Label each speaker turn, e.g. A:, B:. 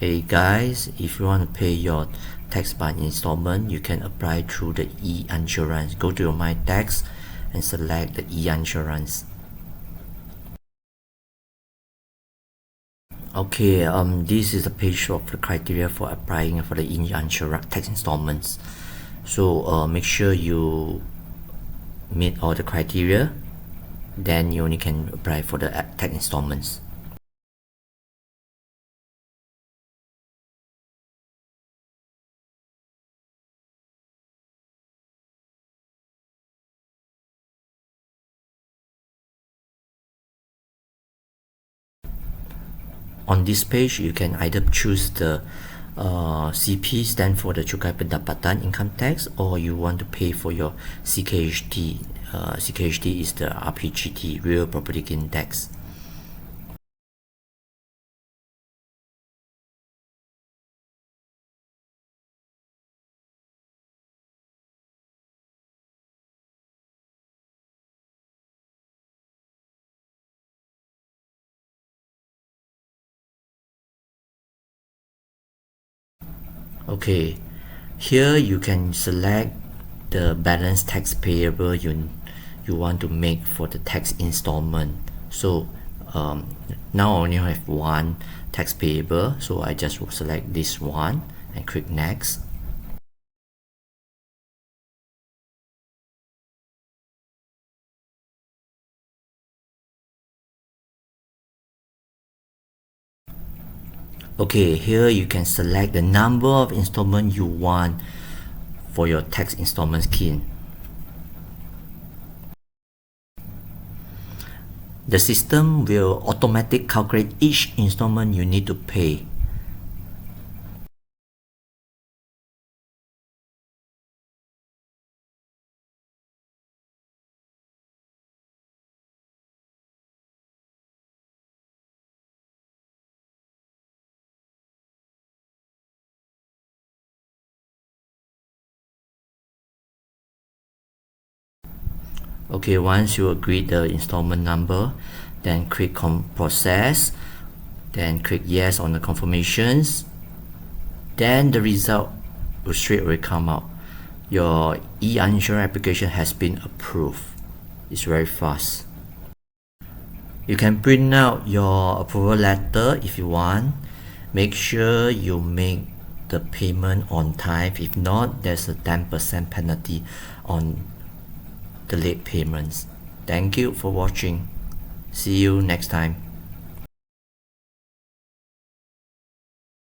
A: Hey guys, if you want to pay your tax by installment, you can apply through the eAnsuran. Go to your MyTax and select the eAnsuran. Okay, this is the page of the criteria for applying for the eAnsuran tax installments. So make sure you meet all the criteria, then you only can apply for the tax installments. On this page, you can either choose the CP, stand for the Cukai Pendapatan income tax, or you want to pay for your CKHT. CKHT is the RPGT, real property gain tax. Okay, here you can select the balance tax payable you want to make for the tax installment. So now I only have one tax payable, so I just will select this one and click next. Okay, here you can select the number of installment you want for your tax installment scheme. The system will automatically calculate each installment you need to pay. Okay, once you agree the installment number, then click process, then click yes on the confirmations, then the result will straight away come out. Your eAnsuran application has been approved. It's very fast. You can print out your approval letter if you want. Make sure you make the payment on time. If not, there's a 10% penalty on the late payments. Thank you for watching. See you next time.